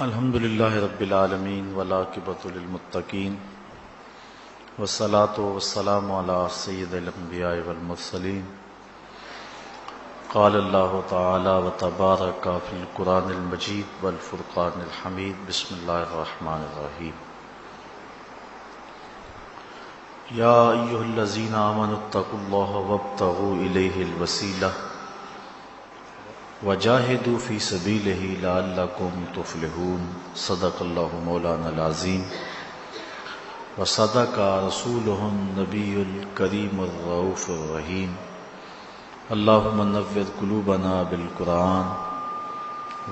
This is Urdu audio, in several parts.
الحمد للہ رب العالمین والعاقبۃ للمتقین والصلاۃ والسلام علی سید الانبیاء والمرسلین قال اللہ تعالی وتبارک فی القرآن المجید والفرقان الحمید بسم اللہ الرحمن الرحیم یا ایھا الذین آمنوا اتقوا اللہ وابتغوا الیہ الوسیلہ وجاہدوا فی سبیلہ لعلکم تفلحون صدق اللہ مولانا العظیم وصدق رسولہ النبی الکریم الرؤوف الرحیم اللہم نور قلوبنا بالقرآن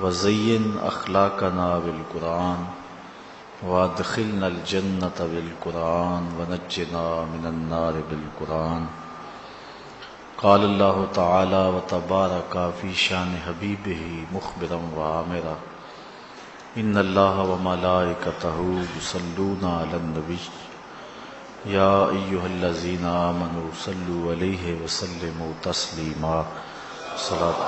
وزین اخلاقنا بالقرآن وادخلنا الجنۃ بالقرآن ونجنا من النار بالقرآن قال اللہ تعالی وتبارک فی شان حبیبہ مخبرا وعامرا ان اللہ وملائکتہ یصلون علی النبی یا ایھا الذین آمنوا صلوا علیہ وسلموا تسلیما صلاۃ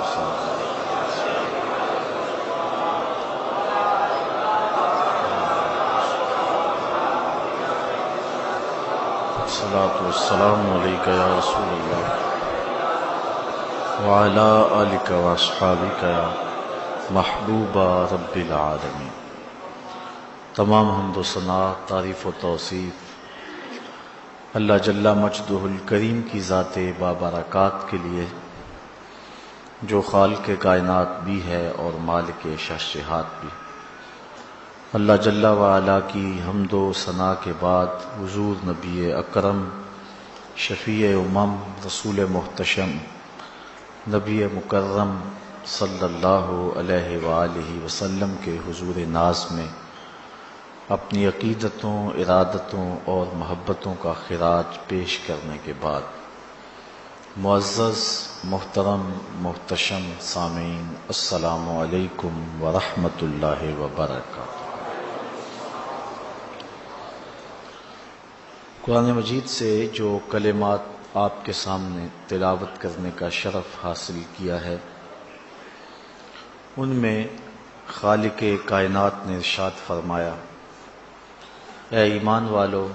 والسلام علیک یا رسول اللہ وعلی آلک واصحابک یا محبوب رب العالمین۔ تمام حمد و ثنا، تعریف و توصیف اللہ جل مجدہ الکریم کی ذات بابرکات کے لیے، جو خالق کائنات بھی ہے اور مالک شہنشاہات بھی۔ اللہ جل وعلا کی حمد و ثنا کے بعد حضور نبی اکرم، شفیع امم، رسول محتشم، نبی مکرم صلی اللہ علیہ وآلہ وسلم کے حضور ناز میں اپنی عقیدتوں، ارادتوں اور محبتوں کا خراج پیش کرنے کے بعد، معزز محترم محتشم سامعین، السلام علیکم ورحمۃ اللہ وبرکاتہ۔ قرآن مجید سے جو کلمات آپ کے سامنے تلاوت کرنے کا شرف حاصل کیا ہے، ان میں خالق کائنات نے ارشاد فرمایا، اے ایمان والو،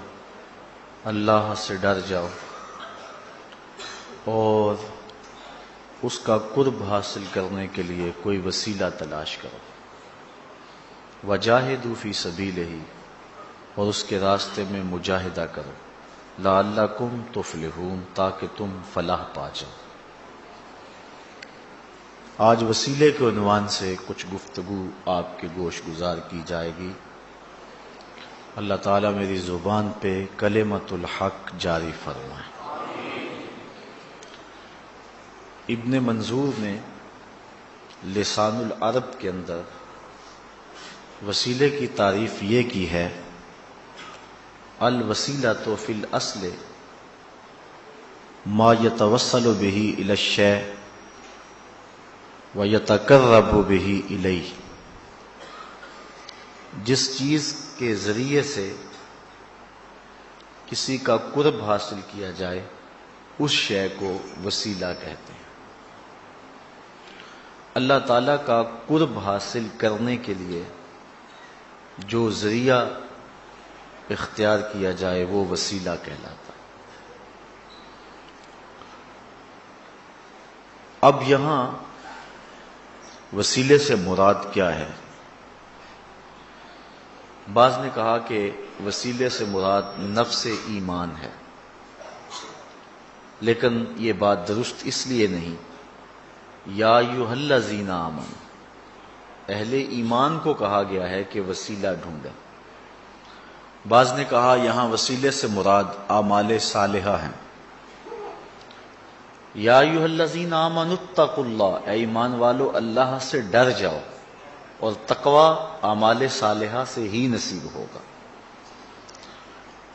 اللہ سے ڈر جاؤ اور اس کا قرب حاصل کرنے کے لیے کوئی وسیلہ تلاش کرو، وجاہدوا فی سبیلہ، اور اس کے راستے میں مجاہدہ کرو، لعلکم تفلحون، تاکہ تم فلاح پا جاؤ۔ آج وسیلے کے عنوان سے کچھ گفتگو آپ کے گوش گزار کی جائے گی۔ اللہ تعالیٰ میری زبان پہ کلمۃ الحق جاری فرمائے۔ ابن منظور نے لسان العرب کے اندر وسیلے کی تعریف یہ کی ہے، الوسیلۃ فی الاصل ما یتوسل بہ الی الشیء ویتقرب بہ الیہ، جس چیز کے ذریعے سے کسی کا قرب حاصل کیا جائے اس شے کو وسیلہ کہتے ہیں۔ اللہ تعالیٰ کا قرب حاصل کرنے کے لیے جو ذریعہ اختیار کیا جائے وہ وسیلہ کہلاتا ہے۔ اب یہاں وسیلے سے مراد کیا ہے؟ بعض نے کہا کہ وسیلے سے مراد نفس ایمان ہے، لیکن یہ بات درست اس لیے نہیں۔ یا ایھا الذین آمنوا، اہل ایمان کو کہا گیا ہے کہ وسیلہ ڈھونڈیں۔ بعض نے کہا یہاں وسیلے سے مراد اعمال صالحہ ہیں۔ یا ایھا الذین آمنوا اتقوا اللہ، اے ایمان والو اللہ سے ڈر جاؤ، اور تقوی اعمال صالحہ سے ہی نصیب ہوگا۔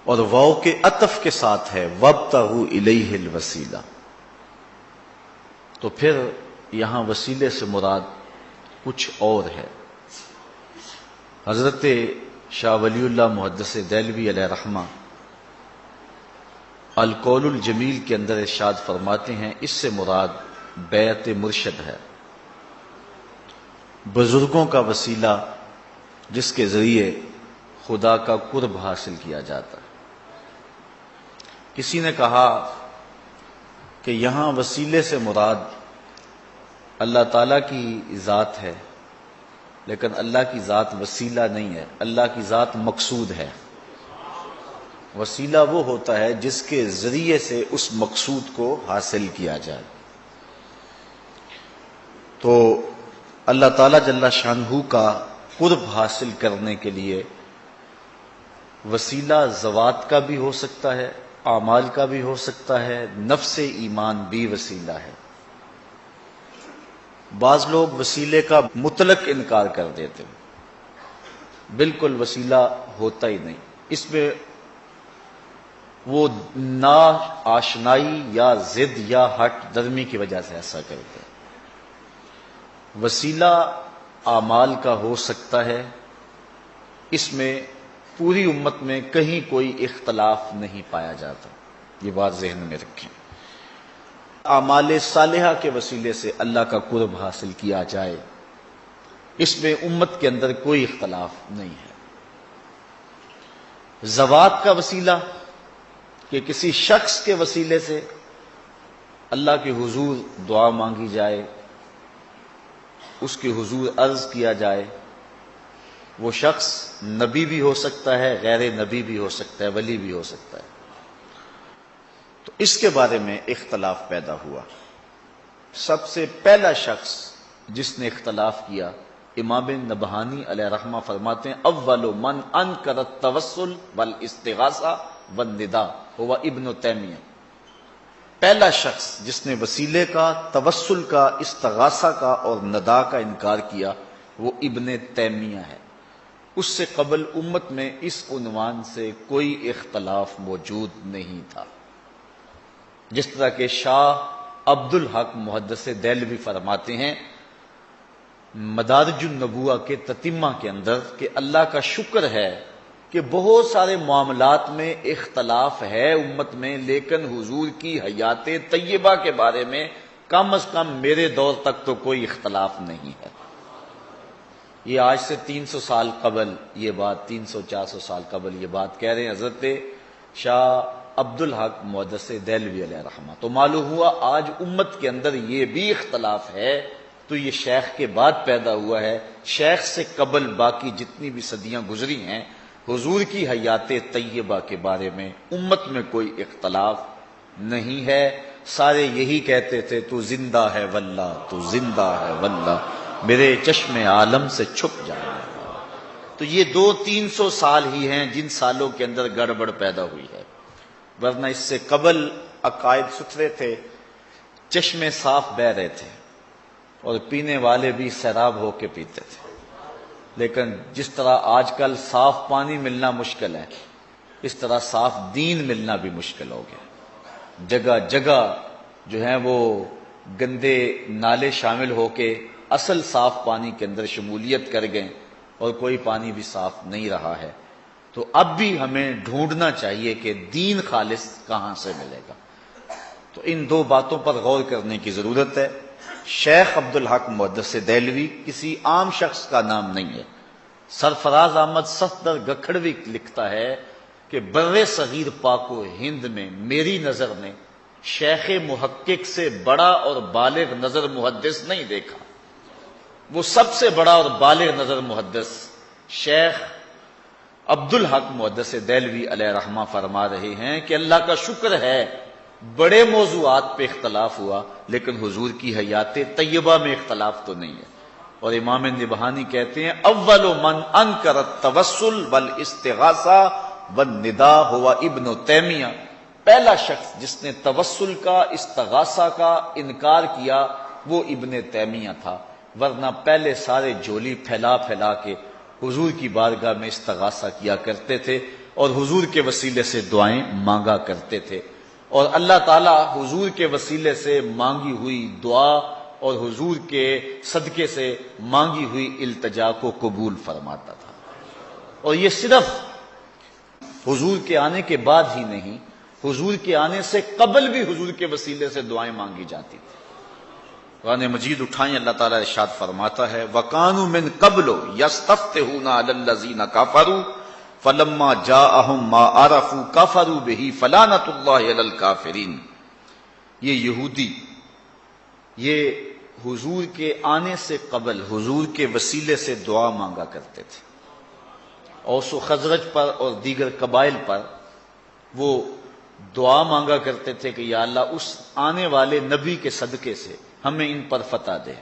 اور واو کے عطف کے ساتھ ہے وابتغوا الیہ الوسیلہ، تو پھر یہاں وسیلے سے مراد کچھ اور ہے۔ حضرت شاہ ولی اللہ محدث دہلوی علیہ رحمہ القول الجمیل کے اندر ارشاد فرماتے ہیں، اس سے مراد بیعت مرشد ہے۔ بزرگوں کا وسیلہ جس کے ذریعے خدا کا قرب حاصل کیا جاتا ہے۔ کسی نے کہا کہ یہاں وسیلے سے مراد اللہ تعالیٰ کی ذات ہے، لیکن اللہ کی ذات وسیلہ نہیں ہے، اللہ کی ذات مقصود ہے۔ وسیلہ وہ ہوتا ہے جس کے ذریعے سے اس مقصود کو حاصل کیا جائے۔ تو اللہ تعالیٰ جل شانہ کا قرب حاصل کرنے کے لیے وسیلہ ذوات کا بھی ہو سکتا ہے، اعمال کا بھی ہو سکتا ہے، نفس ایمان بھی وسیلہ ہے۔ بعض لوگ وسیلے کا مطلق انکار کر دیتے ہیں، بالکل وسیلہ ہوتا ہی نہیں، اس میں وہ نا آشنائی یا ضد یا ہٹ درمی کی وجہ سے ایسا کرتے ہیں۔ وسیلہ اعمال کا ہو سکتا ہے، اس میں پوری امت میں کہیں کوئی اختلاف نہیں پایا جاتا، یہ بات ذہن میں رکھیں۔ اعمال صالحہ کے وسیلے سے اللہ کا قرب حاصل کیا جائے، اس میں امت کے اندر کوئی اختلاف نہیں ہے۔ ذوات کا وسیلہ کہ کسی شخص کے وسیلے سے اللہ کے حضور دعا مانگی جائے، اس کے حضور عرض کیا جائے، وہ شخص نبی بھی ہو سکتا ہے، غیر نبی بھی ہو سکتا ہے، ولی بھی ہو سکتا ہے، تو اس کے بارے میں اختلاف پیدا ہوا۔ سب سے پہلا شخص جس نے اختلاف کیا، امام نبہانی علیہ رحمہ فرماتے ہیں اول من انکر التوسل والاستغاثہ والنداء ہوا ابن تیمیہ۔ پہلا شخص جس نے وسیلے کا، توسل کا، استغاثہ کا اور ندا کا انکار کیا وہ ابن تیمیہ ہے۔ اس سے قبل امت میں اس عنوان سے کوئی اختلاف موجود نہیں تھا۔ جس طرح کہ شاہ عبد الحق محدث دہلوی فرماتے ہیں مدارج النبوہ کے تتمہ کے اندر کہ اللہ کا شکر ہے کہ بہت سارے معاملات میں اختلاف ہے امت میں، لیکن حضور کی حیات طیبہ کے بارے میں کم از کم میرے دور تک تو کوئی اختلاف نہیں ہے۔ یہ آج سے 300 سال قبل یہ بات، 300-400 سال قبل یہ بات کہہ رہے ہیں حضرت شاہ عبد الحق محدث دہلوی علیہ رحمہ۔ تو معلوم ہوا آج امت کے اندر یہ بھی اختلاف ہے تو یہ شیخ کے بعد پیدا ہوا ہے۔ شیخ سے قبل باقی جتنی بھی صدیاں گزری ہیں حضور کی حیات طیبہ کے بارے میں امت میں کوئی اختلاف نہیں ہے۔ سارے یہی کہتے تھے تو زندہ ہے واللہ، تو زندہ ہے واللہ، میرے چشم عالم سے چھپ جانا۔ تو یہ 200-300 سال ہی ہیں جن سالوں کے اندر گڑبڑ پیدا ہوئی ہے، ورنہ اس سے قبل عقائد ستھرے تھے، چشمے صاف بہہ رہے تھے اور پینے والے بھی سیراب ہو کے پیتے تھے۔ لیکن جس طرح آج کل صاف پانی ملنا مشکل ہے، اس طرح صاف دین ملنا بھی مشکل ہو گیا۔ جگہ جگہ جو ہیں وہ گندے نالے شامل ہو کے اصل صاف پانی کے اندر شمولیت کر گئے اور کوئی پانی بھی صاف نہیں رہا ہے۔ تو اب بھی ہمیں ڈھونڈنا چاہیے کہ دین خالص کہاں سے ملے گا۔ تو ان دو باتوں پر غور کرنے کی ضرورت ہے۔ شیخ عبد الحق محدث دہلوی کسی عام شخص کا نام نہیں ہے۔ سرفراز احمد صفدر گکھڑوی لکھتا ہے کہ بر صغیر پاک و ہند میں میری نظر میں شیخ محقق سے بڑا اور بالغ نظر محدث نہیں دیکھا۔ وہ سب سے بڑا اور بالغ نظر محدث شیخ عبد الحق محدث دہلوی علیہ رحمہ فرما رہے ہیں کہ اللہ کا شکر ہے بڑے موضوعات پہ اختلاف ہوا لیکن حضور کی حیات طیبہ میں اختلاف تو نہیں ہے۔ اور امام نبہانی کہتے ہیں اول من انکر التوسل والاستغاثہ والنداء ہوا ابن تیمیہ۔ پہلا شخص جس نے توسل کا، استغاثہ کا انکار کیا وہ ابن تیمیہ تھا، ورنہ پہلے سارے جھولی پھیلا پھیلا کے حضور کی بارگاہ میں استغاثہ کیا کرتے تھے اور حضور کے وسیلے سے دعائیں مانگا کرتے تھے، اور اللہ تعالیٰ حضور کے وسیلے سے مانگی ہوئی دعا اور حضور کے صدقے سے مانگی ہوئی التجا کو قبول فرماتا تھا۔ اور یہ صرف حضور کے آنے کے بعد ہی نہیں، حضور کے آنے سے قبل بھی حضور کے وسیلے سے دعائیں مانگی جاتی تھی۔ قرآن مجید اٹھائیں، اللہ تعالیٰ ارشاد فرماتا ہے وَكَانُوا مِن قَبْلُ يَسْتَفْتِحُونَ عَلَى الَّذِينَ كَفَرُوا فَلَمَّا جَاءَهُم مَّا عَرَفُوا كَفَرُوا بِهِ فَلَعْنَةُ اللَّهِ عَلَى الْكَافِرِينَ۔ یہ یہودی یہ حضور کے آنے سے قبل حضور کے وسیلے سے دعا مانگا کرتے تھے۔ اوس و خزرج پر اور دیگر قبائل پر وہ دعا مانگا کرتے تھے کہ یا اللہ اس آنے والے نبی کے صدقے سے ہمیں ان پر فتح دے۔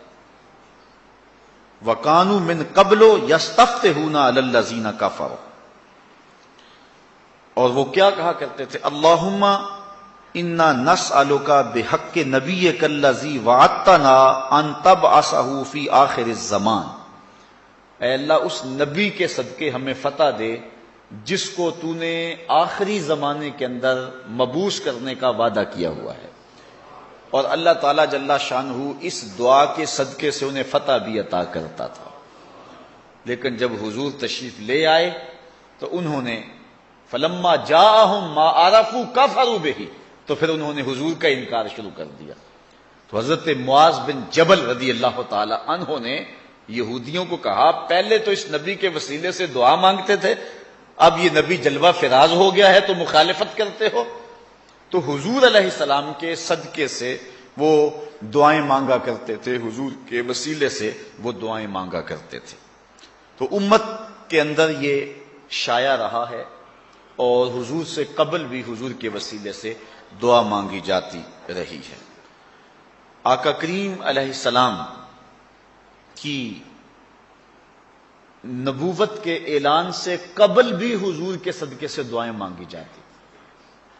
وَكَانُوا مِن قَبْلُ يَسْتَفْتِحُونَ عَلَى الَّذِينَ كَفَرُوا، اور وہ کیا کہا کرتے تھے اللہم انا نسألک بحق نبیک الذی وعدتنا ان تبعثہ فی آخر الزمان، اے اللہ اس نبی کے صدقے ہمیں فتح دے جس کو تو نے آخری زمانے کے اندر مبعوث کرنے کا وعدہ کیا ہوا ہے۔ اور اللہ تعالیٰ جل شانہ اس دعا کے صدقے سے انہیں فتح بھی عطا کرتا تھا، لیکن جب حضور تشریف لے آئے تو انہوں نے فلما جاءہم ما عرفوا کفروا بہ، تو پھر انہوں نے حضور کا انکار شروع کر دیا۔ تو حضرت معاذ بن جبل رضی اللہ تعالی عنہ نے یہودیوں کو کہا پہلے تو اس نبی کے وسیلے سے دعا مانگتے تھے، اب یہ نبی جلوہ فراز ہو گیا ہے تو مخالفت کرتے ہو۔ تو حضور علیہ السلام کے صدقے سے وہ دعائیں مانگا کرتے تھے، حضور کے وسیلے سے وہ دعائیں مانگا کرتے تھے۔ تو امت کے اندر یہ شائع رہا ہے، اور حضور سے قبل بھی حضور کے وسیلے سے دعا مانگی جاتی رہی ہے۔ آقا کریم علیہ السلام کی نبوت کے اعلان سے قبل بھی حضور کے صدقے سے دعائیں مانگی جاتی۔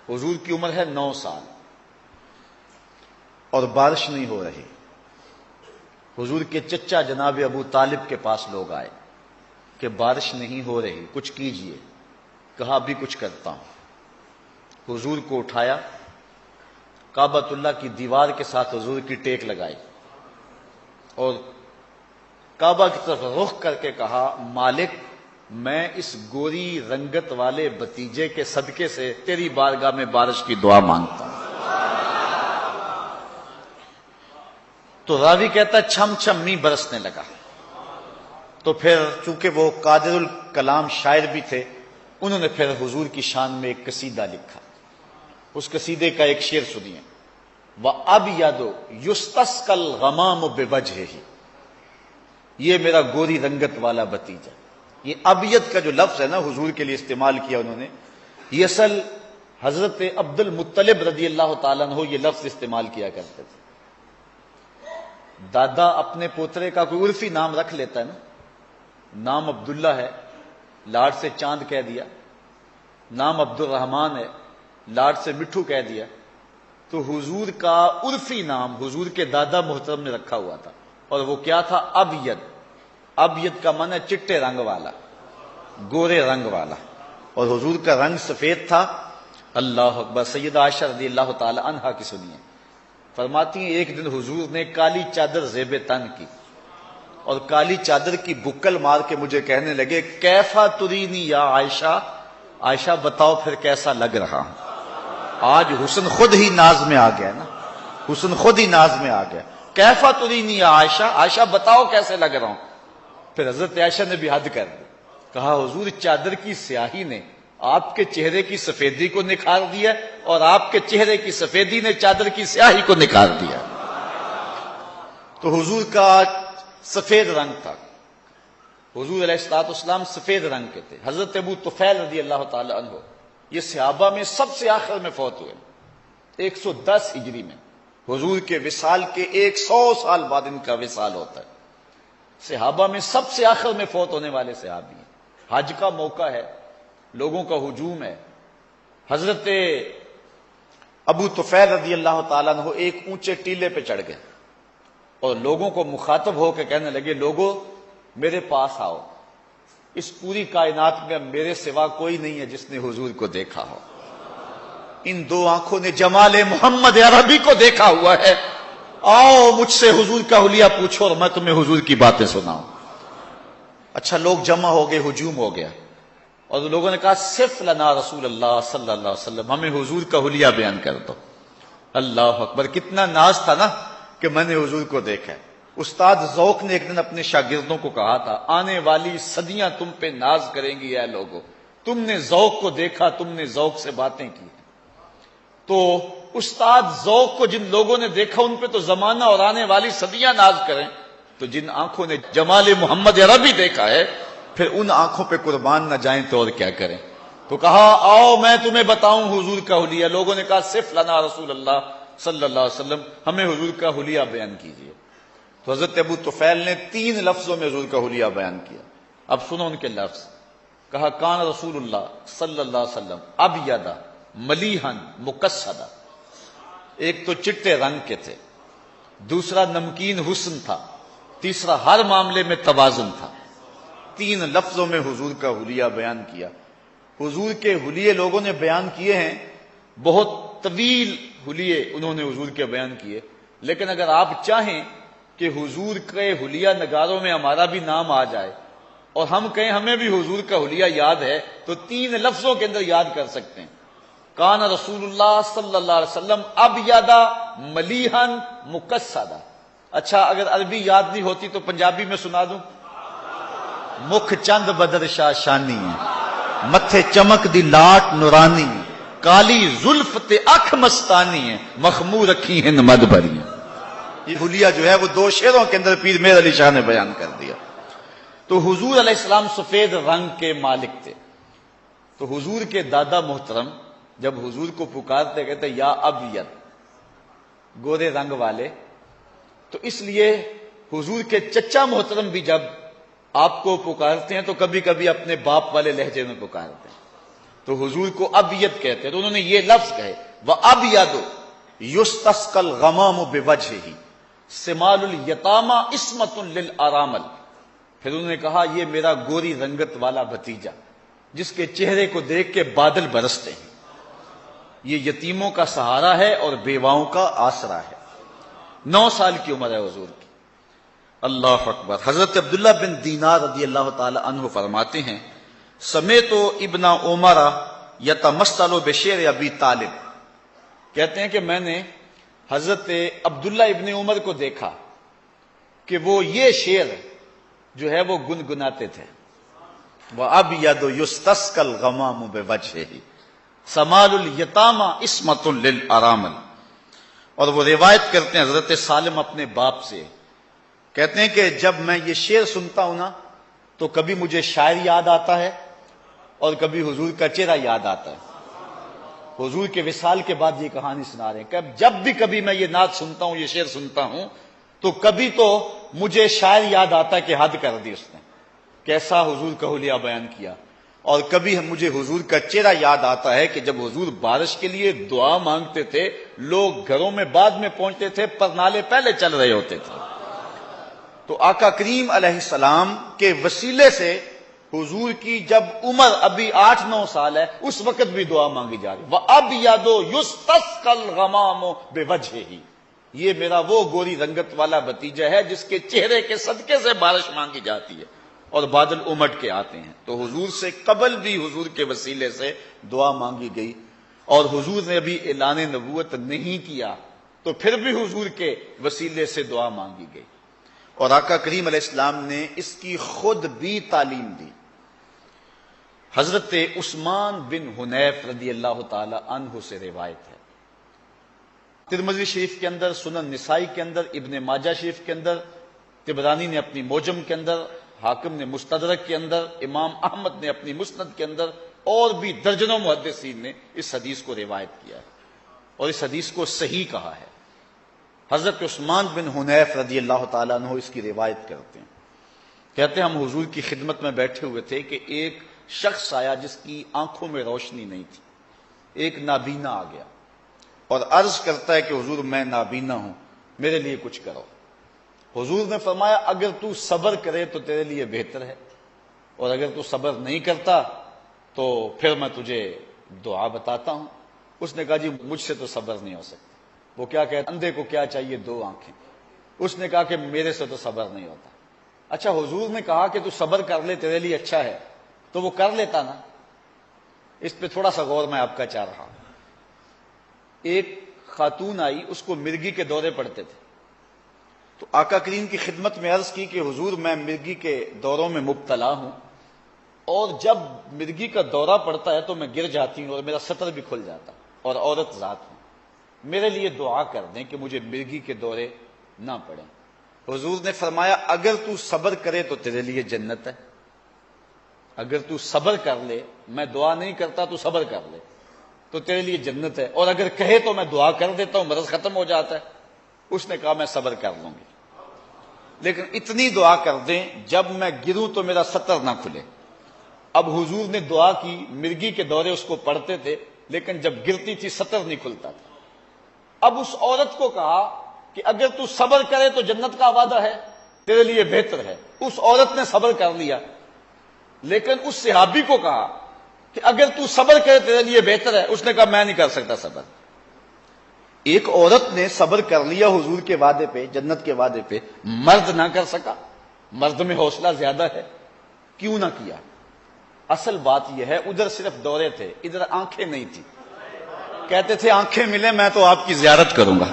حضور کی عمر ہے 9 سال اور بارش نہیں ہو رہی۔ حضور کے چچا جناب ابو طالب کے پاس لوگ آئے کہ بارش نہیں ہو رہی، کچھ کیجئے۔ کہا ابھی کچھ کرتا ہوں۔ حضور کو اٹھایا، کعبۃ اللہ کی دیوار کے ساتھ حضور کی ٹیک لگائی اور کعبہ کی طرف رخ کر کے کہا مالک میں اس گوری رنگت والے بھتیجے کے صدقے سے تیری بارگاہ میں بارش کی دعا مانگتا ہوں۔ تو راوی کہتا ہے چھم چھم می برسنے لگا۔ تو پھر چونکہ وہ قادر الکلام شاعر بھی تھے، انہوں نے پھر حضور کی شان میں ایک قصیدہ لکھا۔ اس قصیدے کا ایک شعر سنیے، وَأَبْيَضُ يُسْتَسْقَى الْغَمَامُ بِوَجْهِهِ، یہ میرا گوری رنگت والا بھتیجا۔ یہ ابیض کا جو لفظ ہے نا حضور کے لیے استعمال کیا انہوں نے، یہ اصل حضرت عبد المطلب رضی اللہ تعالیٰ عنہ یہ لفظ استعمال کیا کرتے تھے۔ دادا اپنے پوترے کا کوئی عرفی نام رکھ لیتا ہے نا، نام عبداللہ ہے، لاڈ سے چاند کہہ دیا، نام عبد الرحمن ہے، لاڈ سے مٹھو کہہ دیا۔ تو حضور کا عرفی نام حضور کے دادا محترم نے رکھا ہوا تھا، اور وہ کیا تھا؟ ابیض۔ ابیض کا معنی چٹے رنگ والا، گورے رنگ والا، اور حضور کا رنگ سفید تھا۔ اللہ اکبر۔ سیدہ عائشہ رضی اللہ تعالی عنہا کی سنیے، فرماتی ہیں ایک دن حضور نے کالی چادر زیب تن کی، اور کالی چادر کی بکل مار کے مجھے کہنے لگے کیفا ترینی یا عائشہ، عائشہ بتاؤ پھر کیسا لگ رہا ہوں۔ آج حسن خود ہی ناز میں آ گیا نا، حسن خود ہی ناز میں آ گیا۔ کیفا ترینی یا عائشہ، عائشہ بتاؤ کیسے لگ رہا ہوں۔ پھر حضرت عائشہ نے بھی حد کر دی، کہا حضور چادر کی سیاہی نے آپ کے چہرے کی سفیدی کو نکھار دیا، اور آپ کے چہرے کی سفیدی نے چادر کی سیاہی کو نکھار دیا۔ تو حضور کا سفید رنگ تھا، حضور علیہ الصلوۃ والسلام سفید رنگ کے تھے۔ حضرت ابو طفیل رضی اللہ تعالی عنہ یہ صحابہ میں سب سے آخر میں فوت ہوئے، 110 ہجری میں۔ حضور کے وصال کے 100 سال بعد ان کا وصال ہوتا ہے۔ صحابہ میں سب سے آخر میں فوت ہونے والے صحابی ہیں۔ حج کا موقع ہے، لوگوں کا ہجوم ہے، حضرت ابو طفیل رضی اللہ تعالیٰ عنہ ایک اونچے ٹیلے پہ چڑھ گئے اور لوگوں کو مخاطب ہو کے کہنے لگے لوگوں میرے پاس آؤ، اس پوری کائنات میں میرے سوا کوئی نہیں ہے جس نے حضور کو دیکھا ہو، ان دو آنکھوں نے جمال محمد عربی کو دیکھا ہوا ہے، آؤ مجھ سے حضور کا حلیہ پوچھو اور میں تمہیں حضور کی باتیں سناؤں۔ اچھا لوگ جمع ہو گئے، ہجوم ہو گیا، اور لوگوں نے کہا صف لنا رسول اللہ صلی اللہ علیہ وسلم، ہمیں حضور کا حلیہ بیان کر دو۔ اللہ اکبر، کتنا ناز تھا نا کہ میں نے حضور کو دیکھا ہے۔ استاد ذوق نے ایک دن اپنے شاگردوں کو کہا تھا، آنے والی صدیاں تم پہ ناز کریں گی اے لوگو، تم نے ذوق کو دیکھا، تم نے ذوق سے باتیں کی۔ تو استاد ذوق کو جن لوگوں نے دیکھا ان پہ تو زمانہ اور آنے والی صدیاں ناز کریں، تو جن آنکھوں نے جمال محمد عربی دیکھا ہے پھر ان آنکھوں پہ قربان نہ جائیں تو اور کیا کریں۔ تو کہا آؤ میں تمہیں بتاؤں حضور کا حلیہ۔ لوگوں نے کہا صف لنا رسول اللہ صلی اللہ علیہ وسلم، ہمیں حضور کا حلیہ بیان کیجیے۔ تو حضرت ابو طفیل نے 3 لفظوں میں حضور کا حلیہ بیان کیا۔ اب سنو ان کے لفظ۔ کہا کان رسول اللہ صلی اللہ علیہ وسلم ابیض ملیحن مقصدا، ایک تو چٹے رنگ کے تھے، دوسرا نمکین حسن تھا، تیسرا ہر معاملے میں توازن تھا۔ 3 لفظوں میں حضور کا حلیہ بیان کیا۔ حضور کے حلیے لوگوں نے بیان کیے ہیں، بہت طویل حلیے انہوں نے حضور کے بیان کیے، لیکن اگر آپ چاہیں کہ حضور کے حلیہ نگاروں میں ہمارا بھی نام آ جائے اور ہم کہیں ہمیں بھی حضور کا حلیہ یاد ہے تو 3 لفظوں کے اندر یاد کر سکتے ہیں۔ کان رسول اللہ صلی اللہ علیہ وسلم ابیض ملیحن مقصدا۔ اچھا اگر عربی یاد نہیں ہوتی تو پنجابی میں سنا دوں۔ مکھ چند بدر شاہ شانی ہے، متھے چمک دی لاٹ نورانی، کالی زلف تے اکھ مستانی ہے، مخمور رکھی ہند مد بھری۔ یہ حلیہ جو ہے وہ 2 شعروں کے اندر پیر مہر علی شاہ نے بیان کر دیا۔ تو حضور علیہ السلام سفید رنگ کے مالک تھے۔ تو حضور کے دادا محترم جب حضور کو پکارتے کہتے یا ابیض، گورے رنگ والے، تو اس لیے حضور کے چچا محترم بھی جب آپ کو پکارتے ہیں تو کبھی کبھی اپنے باپ والے لہجے میں پکارتے ہیں، تو حضور کو ابیض کہتے ہیں۔ تو انہوں نے یہ لفظ کہے وَأَبْيَضُ يُسْتَسْقَى الْغَمَامُ بِوَجْهِهِ سِمَالُ الْيَتَامَى عِصْمَةٌ لِلْأَرَامِلِ۔ پھر انہوں نے کہا یہ میرا گوری رنگت والا بھتیجا جس کے چہرے کو دیکھ کے بادل برستے ہیں، یہ یتیموں کا سہارا ہے اور بیواؤں کا آسرا ہے۔ 9 سال کی عمر ہے حضور کی۔ اللہ اکبر۔ حضرت عبداللہ بن دینار رضی اللہ تعالی عنہ فرماتے ہیں سمیت ابن عمر یتمثل بشعر ابی طالب، کہتے ہیں کہ میں نے حضرت عبداللہ ابن عمر کو دیکھا کہ وہ یہ شعر جو ہے وہ گنگناتے تھے، وَأَبْيَضُ يُسْتَسْقَى الْغَمَامُ بِوَجْهِهِ سَمَالُ الْيَتَامَى عِصْمَةٌ لِلْأَرَامِلِ۔ اور وہ روایت کرتے ہیں حضرت سالم اپنے باپ سے، کہتے ہیں کہ جب میں یہ شعر سنتا ہوں نا تو کبھی مجھے شاعر یاد آتا ہے اور کبھی حضور کا چہرہ یاد آتا ہے۔ حضور کے وصال کے بعد یہ کہانی سنا رہے ہیں کہ جب بھی کبھی میں یہ نعت سنتا ہوں، یہ شعر سنتا ہوں، تو کبھی تو مجھے شاعر یاد آتا ہے کہ حد کر دی اس نے، کیسا حضور کا حلیہ بیان کیا، اور کبھی مجھے حضور کا چہرہ یاد آتا ہے کہ جب حضور بارش کے لیے دعا مانگتے تھے لوگ گھروں میں بعد میں پہنچتے تھے، پرنالے پہلے چل رہے ہوتے تھے۔ تو آقا کریم علیہ السلام کے وسیلے سے حضور کی جب عمر ابھی 8-9 سال ہے اس وقت بھی دعا مانگی جا رہی۔ وَأَبْيَضُ يُسْتَسْقَى الْغَمَامُ بِوَجْهِهِ، یہ میرا وہ گوری رنگت والا بھتیجا ہے جس کے چہرے کے صدقے سے بارش مانگی جاتی ہے اور بادل امٹ کے آتے ہیں۔ تو حضور سے قبل بھی حضور کے وسیلے سے دعا مانگی گئی، اور حضور نے ابھی اعلان نبوت نہیں کیا تو پھر بھی حضور کے وسیلے سے دعا مانگی گئی، اور آقا کریم علیہ السلام نے اس کی خود بھی تعلیم دی۔ حضرت عثمان بن حنیف رضی اللہ تعالی عنہ سے روایت ہے، ترمذی شریف کے اندر، سنن نسائی کے اندر، ابن ماجہ شریف کے اندر، طبرانی نے اپنی موجم کے اندر، حاکم نے مستدرک کے اندر، امام احمد نے اپنی مسند کے اندر، اور بھی درجنوں محدثین نے اس حدیث کو روایت کیا ہے اور اس حدیث کو صحیح کہا ہے۔ حضرت عثمان بن حنیف رضی اللہ تعالیٰ عنہ اس کی روایت کرتے ہیں، کہتے ہیں ہم حضور کی خدمت میں بیٹھے ہوئے تھے کہ ایک شخص آیا جس کی آنکھوں میں روشنی نہیں تھی، ایک نابینا آ گیا اور عرض کرتا ہے کہ حضور میں نابینا ہوں، میرے لیے کچھ کرو۔ حضور نے فرمایا اگر تو صبر کرے تو تیرے لیے بہتر ہے، اور اگر تو صبر نہیں کرتا تو پھر میں تجھے دعا بتاتا ہوں۔ اس نے کہا جی مجھ سے تو صبر نہیں ہو سکتا۔ وہ کیا کہتا، اندھے کو کیا چاہیے 2 آنکھیں۔ اس نے کہا کہ میرے سے تو صبر نہیں ہوتا۔ اچھا حضور نے کہا کہ تو صبر کر لے تیرے لیے اچھا ہے، تو وہ کر لیتا نا۔ اس پہ تھوڑا سا غور میں آپ کا چاہ رہا ہوں۔ ایک خاتون آئی، اس کو مرگی کے دورے پڑتے تھے، تو آقا کریم کی خدمت میں عرض کی کہ حضور میں مرگی کے دوروں میں مبتلا ہوں، اور جب مرگی کا دورہ پڑتا ہے تو میں گر جاتی ہوں اور میرا سطر بھی کھل جاتا، اور عورت ذات ہوں، میرے لیے دعا کر دیں کہ مجھے مرگی کے دورے نہ پڑیں۔ حضور نے فرمایا اگر تو صبر کرے تو تیرے لیے جنت ہے، اگر تو صبر کر لے، میں دعا نہیں کرتا تو صبر کر لے تو تیرے لیے جنت ہے، اور اگر کہے تو میں دعا کر دیتا ہوں مرض ختم ہو جاتا ہے۔ اس نے کہا میں صبر کر لوں گی، لیکن اتنی دعا کر دیں جب میں گروں تو میرا سطر نہ کھلے۔ اب حضور نے دعا کی، مرگی کے دورے اس کو پڑھتے تھے، لیکن جب گرتی تھی سطر نہیں کھلتا تھا۔ اب اس عورت کو کہا کہ اگر تو صبر کرے تو جنت کا وعدہ ہے، تیرے لیے بہتر ہے۔ اس عورت نے صبر کر لیا، لیکن اس صحابی کو کہا کہ اگر تو صبر کرے تیرے لیے بہتر ہے۔ اس نے کہا میں نہیں کر سکتا صبر۔ ایک عورت نے صبر کر لیا حضور کے وعدے پہ، جنت کے وعدے پہ، مرد نہ کر سکا۔ مرد میں حوصلہ زیادہ ہے، کیوں نہ کیا؟ اصل بات یہ ہے ادھر صرف دورے تھے، ادھر آنکھیں نہیں تھی۔ کہتے تھے آنکھیں ملے میں تو آپ کی زیارت کروں گا،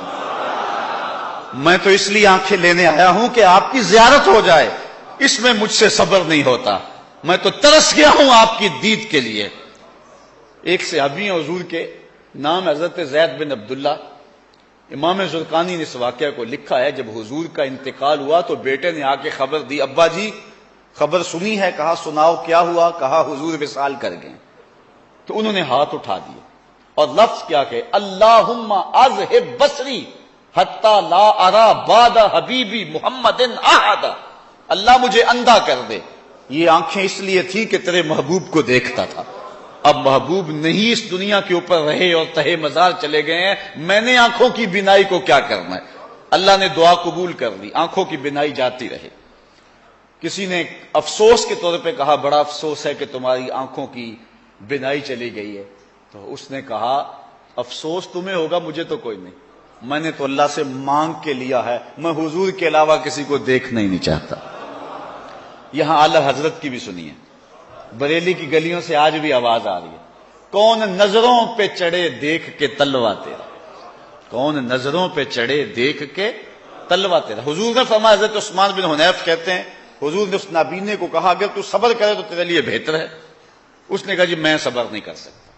میں تو اس لیے آنکھیں لینے آیا ہوں کہ آپ کی زیارت ہو جائے، اس میں مجھ سے صبر نہیں ہوتا، میں تو ترس گیا ہوں آپ کی دید کے لیے۔ ایک صحابی ہیں حضور کے، نام حضرت زید بن عبداللہ۔ امام زرقانی نے اس واقعہ کو لکھا ہے، جب حضور کا انتقال ہوا تو بیٹے نے آ کے خبر دی، ابا جی خبر سنی ہے؟ کہا سناؤ کیا ہوا؟ کہا حضور وصال کر گئے۔ تو انہوں نے ہاتھ اٹھا دیے اور لفظ کیا کہ اللہم اذہب بصری حتی لا ارا بعد حبیبی محمد احد، اللہ مجھے اندھا کر دے۔ یہ آنکھیں اس لیے تھی کہ تیرے محبوب کو دیکھتا تھا، اب محبوب نہیں اس دنیا کے اوپر رہے اور تہے مزار چلے گئے ہیں، میں نے آنکھوں کی بینائی کو کیا کرنا ہے؟ اللہ نے دعا قبول کر لی، آنکھوں کی بینائی جاتی رہے۔ کسی نے افسوس کے طور پہ کہا بڑا افسوس ہے کہ تمہاری آنکھوں کی بینائی چلی گئی ہے، تو اس نے کہا افسوس تمہیں ہوگا، مجھے تو کوئی نہیں، میں نے تو اللہ سے مانگ کے لیا ہے، میں حضور کے علاوہ کسی کو دیکھنا ہی نہیں چاہتا۔ یہاں اعلی حضرت کی بھی سنیے، بریلی کی گلیوں سے آج بھی آواز آ رہی ہے، کون نظروں پہ چڑھے دیکھ کے تلوا تیرا، کون نظروں پہ چڑھے دیکھ کے تلوا تیرا۔ حضور نے فرمایا، حضرت عثمان بن حنیف کہتے ہیں حضور نے اس نابینے کو کہا اگر تو صبر کرے تو تیرے لیے بہتر ہے۔ اس نے کہا جی میں صبر نہیں کر سکتا،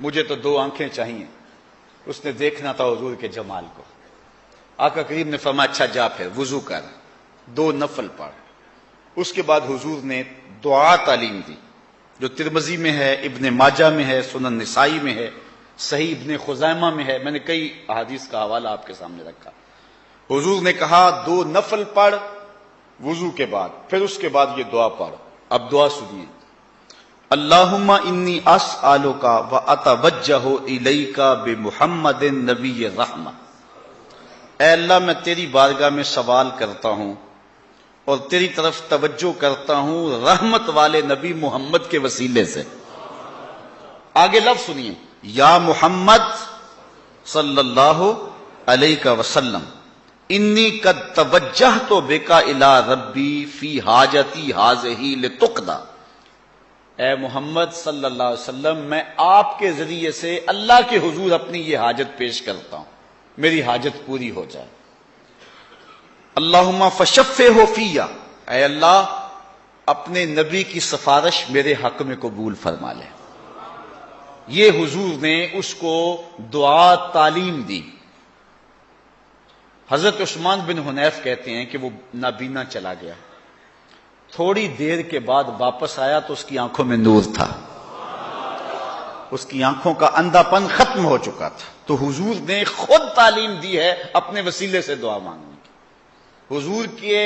مجھے تو دو آنکھیں چاہیے۔ اس نے دیکھنا تھا حضور کے جمال کو۔ آقا کریم نے فرمایا اچھا جا پھر وضو کر، دو نفل پڑھ۔ اس کے بعد حضور نے دعا تعلیم دی، جو ترمذی میں ہے، ابن ماجہ میں ہے، سنن نسائی میں ہے، صحیح ابن خزیمہ میں ہے، میں نے کئی احادیث کا حوالہ آپ کے سامنے رکھا۔ حضور نے کہا دو نفل پڑھ وضو کے بعد، پھر اس کے بعد یہ دعا پڑھ۔ اب دعا سنیے، اللہم انی اسألک واتوجہ الیک بمحمد نبی الرحمہ، اے اللہ میں تیری بارگاہ میں سوال کرتا ہوں اور تیری طرف توجہ کرتا ہوں رحمت والے نبی محمد کے وسیلے سے۔ آگے لفظ سنیے، یا محمد صلی اللہ علیہ وسلم انی قد توجہت بک الی ربی فی حاجتی ہذہ لتقضی، اے محمد صلی اللہ علیہ وسلم میں آپ کے ذریعے سے اللہ کے حضور اپنی یہ حاجت پیش کرتا ہوں، میری حاجت پوری ہو جائے۔ اللہم فشفعہ فی، اے اللہ اپنے نبی کی سفارش میرے حق میں قبول فرما لے۔ یہ حضور نے اس کو دعا تعلیم دی۔ حضرت عثمان بن حنیف کہتے ہیں کہ وہ نابینا چلا گیا، تھوڑی دیر کے بعد واپس آیا تو اس کی آنکھوں میں نور تھا، اس کی آنکھوں کا اندھا پن ختم ہو چکا تھا۔ تو حضور نے خود تعلیم دی ہے اپنے وسیلے سے دعا مانگنے کی۔ حضور کے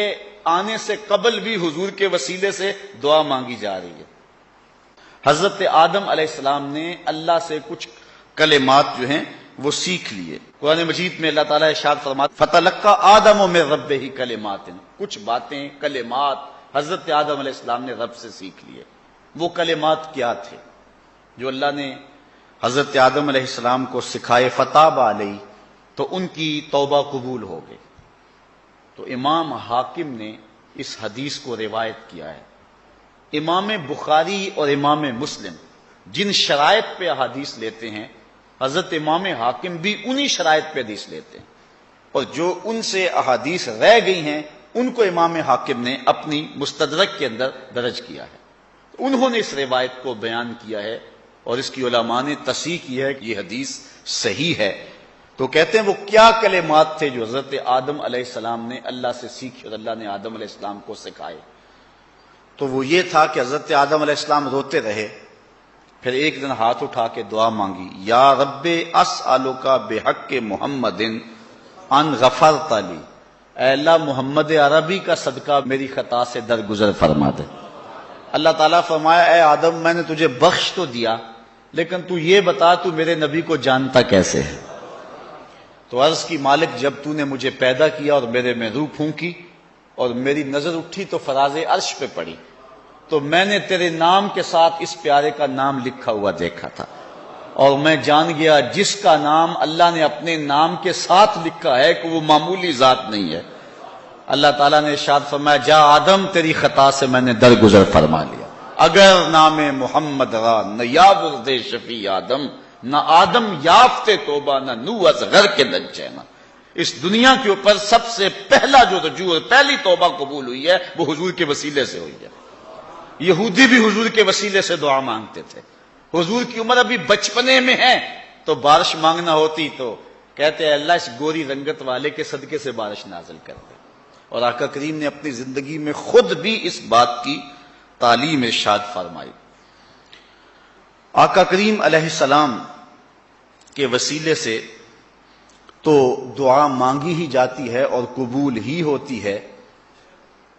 آنے سے قبل بھی حضور کے وسیلے سے دعا مانگی جا رہی ہے۔ حضرت آدم علیہ السلام نے اللہ سے کچھ کلمات جو ہیں وہ سیکھ لیے۔ قرآن مجید میں اللہ تعالیٰ ارشاد فرماتا فَتَلَقَّى آدَمُ مِن رَبِّهِ کلمات، کچھ باتیں کلمات حضرت آدم علیہ السلام نے رب سے سیکھ لیے۔ وہ کلمات کیا تھے جو اللہ نے حضرت آدم علیہ السلام کو سکھائے؟ فتاب علیہ، تو ان کی توبہ قبول ہو گئی۔ تو امام حاکم نے اس حدیث کو روایت کیا ہے۔ امام بخاری اور امام مسلم جن شرائط پہ حدیث لیتے ہیں، حضرت امام حاکم بھی انہی شرائط پہ حدیث لیتے ہیں۔ اور جو ان سے احادیث رہ گئی ہیں ان کو امام حاکم نے اپنی مستدرک کے اندر درج کیا ہے. انہوں نے اس روایت کو بیان کیا ہے اور اس کی علماء نے تصحیح کی ہے کہ یہ حدیث صحیح ہے. تو کہتے ہیں وہ کیا کلمات تھے جو حضرت آدم علیہ السلام نے اللہ سے سیکھے اور اللہ نے آدم علیہ السلام کو سکھائے. تو وہ یہ تھا کہ حضرت آدم علیہ السلام روتے رہے، پھر ایک دن ہاتھ اٹھا کے دعا مانگی، یا رب اسألک بحق محمد ان غفرت لی، اے اللہ محمد عربی کا صدقہ میری خطا سے درگزر فرما دے. اللہ تعالیٰ فرمایا اے آدم میں نے تجھے بخش تو دیا لیکن تو یہ بتا تو میرے نبی کو جانتا کیسے ہے؟ تو عرض کی مالک جب تو نے مجھے پیدا کیا اور میرے میں روح پھونکی اور میری نظر اٹھی تو فراز عرش پہ پڑی تو میں نے تیرے نام کے ساتھ اس پیارے کا نام لکھا ہوا دیکھا تھا اور میں جان گیا جس کا نام اللہ نے اپنے نام کے ساتھ لکھا ہے کہ وہ معمولی ذات نہیں ہے. اللہ تعالیٰ نے ارشاد فرمایا جا آدم تیری خطا سے میں نے درگزر فرما لیا. اگر نام محمد را نہ یابرد شفیع آدم، نہ آدم یافتے توبہ نہ نو از غر کے نجینا. اس دنیا کے اوپر سب سے پہلا جو رجوع اور پہلی توبہ قبول ہوئی ہے وہ حضور کے وسیلے سے ہوئی ہے. یہودی بھی حضور کے وسیلے سے دعا مانگتے تھے. حضور کی عمر ابھی بچپنے میں ہے تو بارش مانگنا ہوتی تو کہتے ہیں اللہ اس گوری رنگت والے کے صدقے سے بارش نازل کر دے. اور آقا کریم نے اپنی زندگی میں خود بھی اس بات کی تعلیم ارشاد فرمائی. آقا کریم علیہ السلام کے وسیلے سے تو دعا مانگی ہی جاتی ہے اور قبول ہی ہوتی ہے،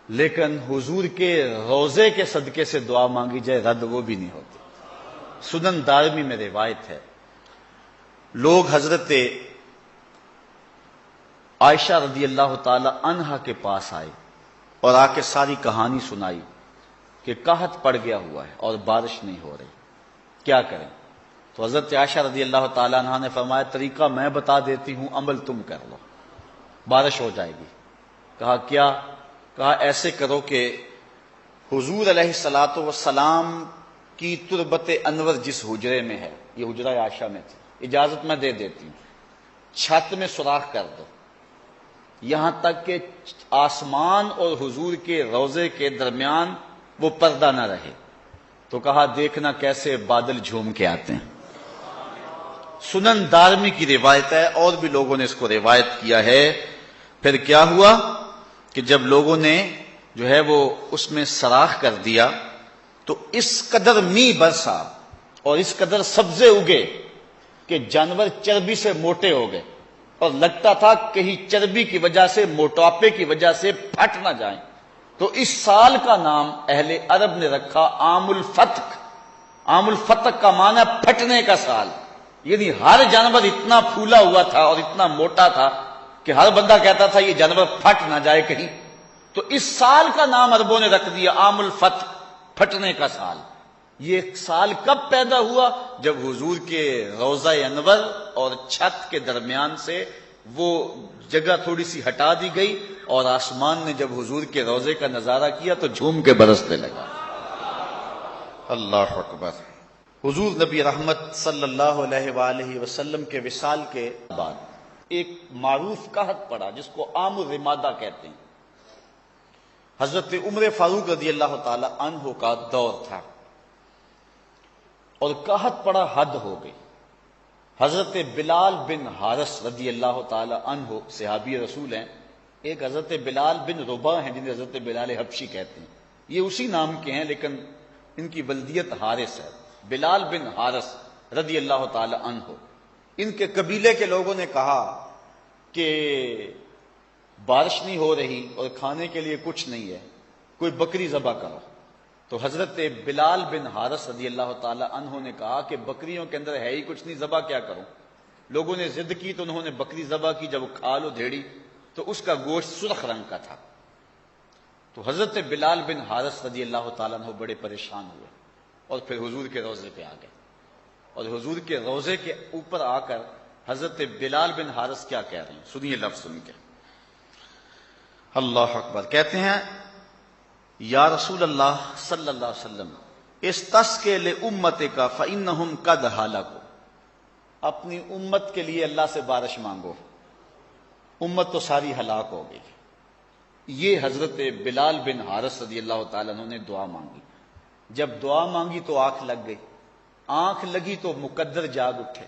لیکن حضور کے روضے کے صدقے سے دعا مانگی جائے رد وہ بھی نہیں ہوتی. سنن دارمی میں روایت ہے لوگ حضرت عائشہ رضی اللہ تعالی عنہا کے پاس آئے اور آ کے ساری کہانی سنائی کہ قحط پڑ گیا ہوا ہے اور بارش نہیں ہو رہی، کیا کریں؟ تو حضرت عائشہ رضی اللہ تعالی عنہا نے فرمایا طریقہ میں بتا دیتی ہوں، عمل تم کر لو، بارش ہو جائے گی. کہا کیا؟ کہا ایسے کرو کہ حضور علیہ الصلوۃ والسلام کی تربت انور جس حجرے میں ہے، یہ حجرہ عائشہ میں تھی، اجازت میں دے دیتی ہوں، چھت میں سوراخ کر دو یہاں تک کہ آسمان اور حضور کے روضے کے درمیان وہ پردہ نہ رہے. تو کہا دیکھنا کیسے بادل جھوم کے آتے ہیں. سنن دارمی کی روایت ہے اور بھی لوگوں نے اس کو روایت کیا ہے. پھر کیا ہوا کہ جب لوگوں نے جو ہے وہ اس میں سراخ کر دیا تو اس قدر می برسا اور اس قدر سبزے اگے کہ جانور چربی سے موٹے ہو گئے اور لگتا تھا کہیں چربی کی وجہ سے موٹاپے کی وجہ سے پھٹ نہ جائیں. تو اس سال کا نام اہل عرب نے رکھا عام الفتق. عام الفتق کا معنی پھٹنے کا سال، یعنی ہر جانور اتنا پھولا ہوا تھا اور اتنا موٹا تھا کہ ہر بندہ کہتا تھا یہ جانور پھٹ نہ جائے کہیں. تو اس سال کا نام عربوں نے رکھ دیا عام الفتق، پھٹنے کا سال. یہ سال کب پیدا ہوا؟ جب حضور کے روضہ انور اور چھت کے درمیان سے وہ جگہ تھوڑی سی ہٹا دی گئی اور آسمان نے جب حضور کے روضے کا نظارہ کیا تو جھوم کے برسنے لگا. اللہ اکبر. حضور نبی رحمت صلی اللہ علیہ وآلہ وسلم کے وصال کے بعد ایک معروف قحط پڑا جس کو عام الرمادہ کہتے ہیں. حضرت عمر فاروق رضی اللہ تعالی عنہ کا دور تھا اور قحط پڑا، حد ہو گئی. حضرت بلال بن حارث رضی اللہ تعالی عنہ صحابی رسول ہیں. ایک حضرت بلال بن رباح ہیں جنہیں حضرت بلال حبشی کہتے ہیں. یہ اسی نام کے ہیں لیکن ان کی بلدیت حارث ہے. بلال بن حارث رضی اللہ تعالی عنہ، ان کے قبیلے کے لوگوں نے کہا کہ بارش نہیں ہو رہی اور کھانے کے لیے کچھ نہیں ہے، کوئی بکری ذبح کرو. تو حضرت بلال بن حارث رضی اللہ تعالی عنہ نے کہا کہ بکریوں کے اندر ہے ہی کچھ نہیں، ذبح کیا کروں؟ لوگوں نے ضد کی تو انہوں نے بکری ذبح کی. جب کھال ادھیڑی تو اس کا گوشت سرخ رنگ کا تھا. تو حضرت بلال بن حارث رضی اللہ تعالیٰ عنہ بڑے پریشان ہوئے اور پھر حضور کے روضے پہ آ گئے. اور حضور کے روضے کے اوپر آ کر حضرت بلال بن حارث کیا کہہ رہے ہیں، سنیے لفظ سن کے. اللہ اکبر. کہتے ہیں یا رسول اللہ صلی اللہ علیہ وسلم استسقِ لأمتک فإنہم قد ہلکوا، اپنی امت کے لیے اللہ سے بارش مانگو، امت تو ساری ہلاک ہو گئی. یہ حضرت بلال بن حارث رضی اللہ تعالیٰ عنہ نے دعا مانگی. جب دعا مانگی تو آنکھ لگ گئی. آنکھ لگی تو مقدر جاگ اٹھے,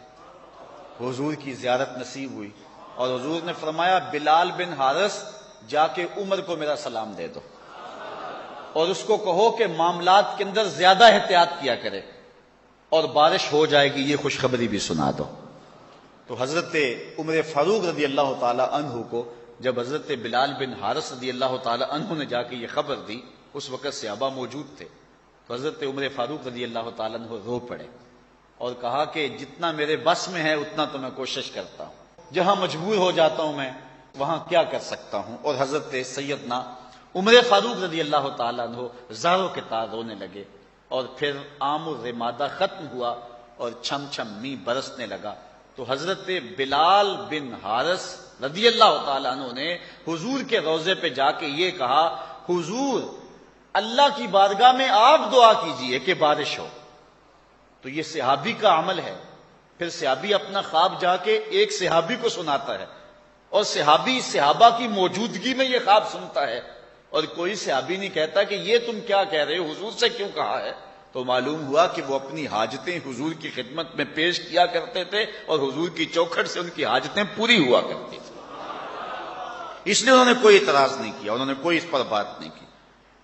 حضور کی زیارت نصیب ہوئی, اور حضور نے فرمایا بلال بن حارث جا کے عمر کو میرا سلام دے دو, اور اس کو کہو کہ معاملات کے اندر زیادہ احتیاط کیا کرے, اور بارش ہو جائے گی یہ خوشخبری بھی سنا دو. تو حضرت عمر فاروق رضی اللہ تعالی عنہ کو جب حضرت بلال بن حارث رضی اللہ تعالی عنہ نے جا کے یہ خبر دی, اس وقت صحابہ موجود تھے, تو حضرت عمر فاروق رضی اللہ تعالی عنہ رو پڑے اور کہا کہ جتنا میرے بس میں ہے اتنا تو میں کوشش کرتا ہوں, جہاں مجبور ہو جاتا ہوں میں وہاں کیا کر سکتا ہوں. اور حضرت سیدنا عمر فاروق رضی اللہ تعالیٰ عنہ زاروں کے تار رونے لگے, اور پھر عام الرمادہ ختم ہوا اور چھم چھم می برسنے لگا. تو حضرت بلال بن حارث رضی اللہ تعالیٰ عنہ نے حضور کے روضے پہ جا کے یہ کہا, حضور اللہ کی بارگاہ میں آپ دعا کیجئے کہ بارش ہو. تو یہ صحابی کا عمل ہے. پھر صحابی اپنا خواب جا کے ایک صحابی کو سناتا ہے, اور صحابی صحابہ کی موجودگی میں یہ خواب سنتا ہے, اور کوئی صحابی نہیں کہتا کہ یہ تم کیا کہہ رہے ہو, حضور سے کیوں کہا ہے. تو معلوم ہوا کہ وہ اپنی حاجتیں حضور کی خدمت میں پیش کیا کرتے تھے, اور حضور کی چوکھٹ سے ان کی حاجتیں پوری ہوا کرتی تھی. اس لیے انہوں نے کوئی اعتراض نہیں کیا, انہوں نے کوئی اس پر بات نہیں کی,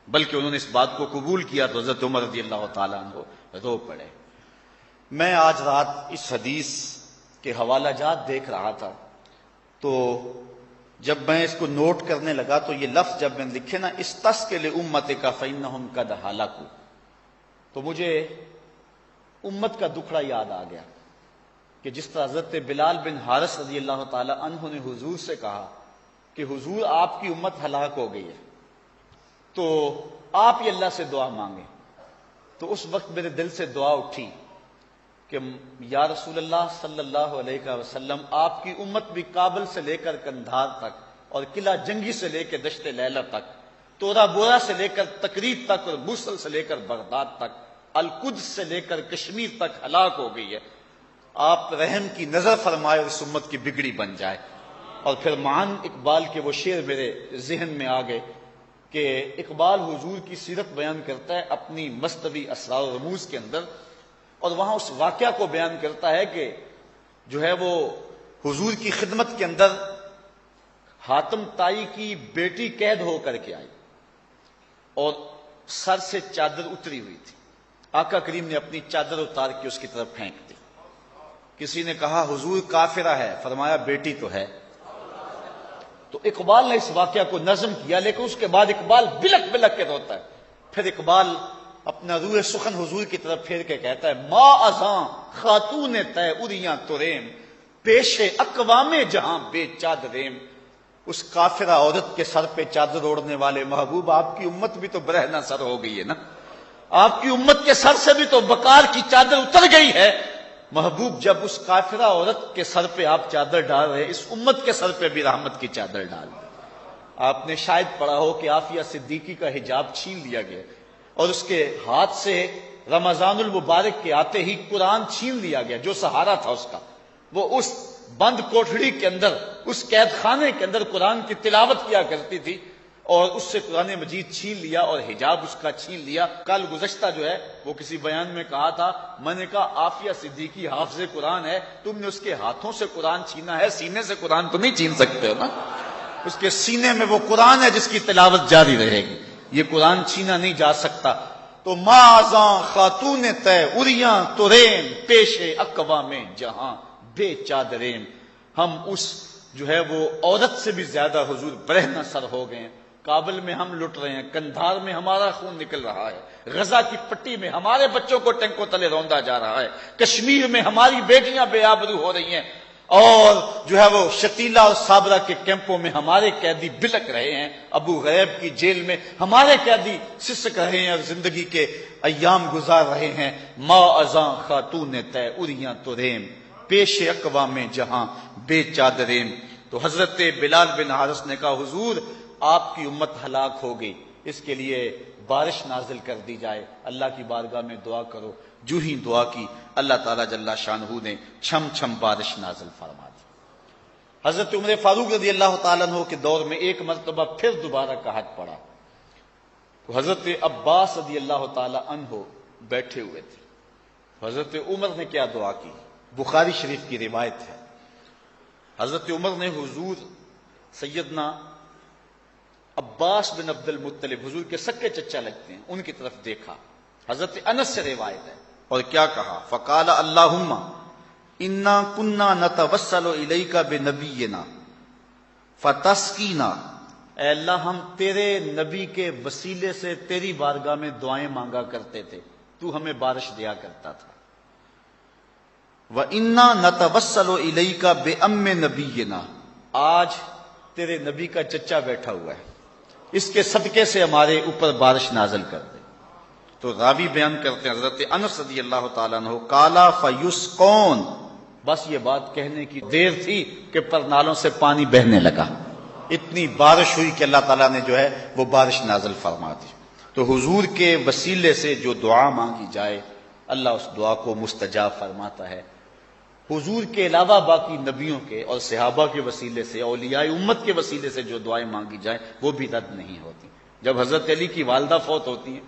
بلکہ انہوں نے اس بات کو قبول کیا. تو حضرت عمر رضی اللہ تعالیٰ عنہ رو پڑے. میں آج رات اس حدیث کے حوالہ جات دیکھ رہا تھا, تو جب میں اس کو نوٹ کرنے لگا تو یہ لفظ جب میں نے لکھے نا, استسقِ لأمتک فإنہم قد ہلکوا, تو مجھے امت کا دکھڑا یاد آ گیا کہ جس طرح حضرت بلال بن حارث رضی اللہ تعالی عنہ نے حضور سے کہا کہ حضور آپ کی امت ہلاک ہو گئی ہے, تو آپ ہی اللہ سے دعا مانگیں. تو اس وقت میرے دل سے دعا اٹھی کہ یا رسول اللہ صلی اللہ علیہ وسلم, آپ کی امت بھی کابل سے لے کر کندھار تک, اور قلعہ جنگی سے لے کے دشت لیلہ تک, تورا بورا سے لے کر تقریب تک, اور موصل سے لے کر بغداد تک, القدس سے لے کر کشمیر تک ہلاک ہو گئی ہے. آپ رحم کی نظر فرمائے اور اس امت کی بگڑی بن جائے. اور پھر معان اقبال کے وہ شعر میرے ذہن میں آ گئے کہ اقبال حضور کی سیرت بیان کرتا ہے اپنی مصنوی اسرار و رموز کے اندر, اور وہاں اس واقعہ کو بیان کرتا ہے کہ جو ہے وہ حضور کی خدمت کے اندر حاتم طائی کی بیٹی قید ہو کر کے آئی, اور سر سے چادر اتری ہوئی تھی. آقا کریم نے اپنی چادر اتار کے اس کی طرف پھینک دی. کسی نے کہا حضور کافرہ ہے, فرمایا بیٹی تو ہے. تو اقبال نے اس واقعہ کو نظم کیا, لیکن اس کے بعد اقبال بلک بلک کے روتا ہے. پھر اقبال اپنا روح سخن حضور کی طرف پھیر کے کہتا ہے, ما ازاں خاتون تے اریاں تریم, پیش اقوام جہاں بے چادریم. اس کافرہ عورت کے سر پہ چادر اوڑھنے والے محبوب, آپ کی امت بھی تو برہنہ سر ہو گئی ہے نا, آپ کی امت کے سر سے بھی تو وقار کی چادر اتر گئی ہے. محبوب جب اس کافرہ عورت کے سر پہ آپ چادر ڈال رہے, اس امت کے سر پہ بھی رحمت کی چادر ڈال. آپ نے شاید پڑھا ہو کہ عافیہ صدیقی کا حجاب چھین لیا گیا, اور اس کے ہاتھ سے رمضان المبارک کے آتے ہی قرآن چھین لیا گیا, جو سہارا تھا اس کا. وہ اس بند کوٹھڑی کے اندر, اس قید خانے کے اندر قرآن کی تلاوت کیا کرتی تھی, اور اس سے قرآن مجید چھین لیا اور حجاب اس کا چھین لیا. کل گزشتہ جو ہے وہ کسی بیان میں کہا تھا, میں نے کہا عافیہ صدیقی حافظ قرآن ہے, تم نے اس کے ہاتھوں سے قرآن چھینا ہے, سینے سے قرآن تو نہیں چھین سکتے ہو نا. اس کے سینے میں وہ قرآن ہے جس کی تلاوت جاری رہے گی, یہ قرآن چھینا نہیں جا سکتا. تو مازاں خاتون تے اریاں تریم, پیش اقوام جہاں بے چادریم. ہم اس جو ہے وہ عورت سے بھی زیادہ حضور برہنہ سر ہو گئے ہیں. کابل میں ہم لٹ رہے ہیں, کندھار میں ہمارا خون نکل رہا ہے, غزہ کی پٹی میں ہمارے بچوں کو ٹینکوں تلے روندا جا رہا ہے, کشمیر میں ہماری بیٹیاں بے آبرو ہو رہی ہیں, اور جو ہے وہ شتیلا اور صابرہ کے کیمپوں میں ہمارے قیدی بلک رہے ہیں, ابو غریب کی جیل میں ہمارے قیدی سسک رہے ہیں اور زندگی کے ایام گزار رہے ہیں. ما ازاں خاتون تے اریاں تریم, پیش اقوام جہاں بے چادریم. تو حضرت بلال بن حارث نے کہا حضور آپ کی امت ہلاک ہو گئی, اس کے لیے بارش نازل کر دی جائے, اللہ کی بارگاہ میں دعا کرو. جو ہی دعا کی اللہ تعالیٰ جل شانہ نے چھم چھم بارش نازل فرما دی. حضرت عمر فاروق رضی اللہ تعالیٰ عنہ کے دور میں ایک مرتبہ پھر دوبارہ قحط پڑا تو حضرت عباس رضی اللہ تعالیٰ عنہ بیٹھے ہوئے تھے. حضرت عمر نے کیا دعا کی؟ بخاری شریف کی روایت ہے. حضرت عمر نے حضور سیدنا عباس بن عبد المطلب، حضور کے سکے چچا لگتے ہیں، ان کی طرف دیکھا. حضرت انس سے روایت ہے، اور کیا کہا؟ فقال اللہم انا کنا نتوسل الیک بنبینا فتسقینا، اے اللہ ہم تیرے نبی کے وسیلے سے تیری بارگاہ میں دعائیں مانگا کرتے تھے، تو ہمیں بارش دیا کرتا تھا. وَإِنَّا نَتَوَسَّلُ إِلَيْكَ بِأَمِّ نَبِيِّنَا، آج تیرے نبی کا چچا بیٹھا ہوا ہے، اس کے صدقے سے ہمارے اوپر بارش نازل کر دے. تو راوی بیان کرتے ہیں حضرت انس رضی اللہ تعالیٰ عنہ، کالا فیسقون، بس یہ بات کہنے کی دیر تھی کہ پرنالوں سے پانی بہنے لگا. اتنی بارش ہوئی کہ اللہ تعالیٰ نے جو ہے وہ بارش نازل فرما دی. تو حضور کے وسیلے سے جو دعا مانگی جائے اللہ اس دعا کو مستجاب فرماتا ہے. حضور کے علاوہ باقی نبیوں کے اور صحابہ کے وسیلے سے، اولیاء امت کے وسیلے سے جو دعائیں مانگی جائیں وہ بھی رد نہیں ہوتی. جب حضرت علی کی والدہ فوت ہوتی ہیں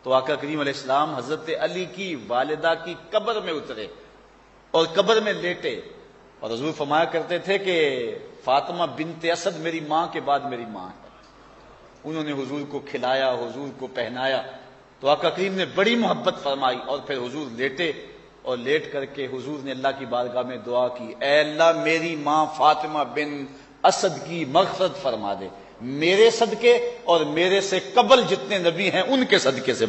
تو آقا کریم علیہ السلام حضرت علی کی والدہ کی قبر میں اترے اور قبر میں لیٹے، اور حضور فرمایا کرتے تھے کہ فاطمہ بنت اسد میری ماں کے بعد میری ماں ہے. انہوں نے حضور کو کھلایا، حضور کو پہنایا، تو آقا کریم نے بڑی محبت فرمائی، اور پھر حضور لیٹے اور لیٹ کر کے حضور نے اللہ کی بارگاہ میں دعا کی، اے اللہ میری ماں فاطمہ بن اسد کی مغفرت فرما دے، میرے صدقے اور میرے سے قبل جتنے نبی ہیں ان کے صدقے سے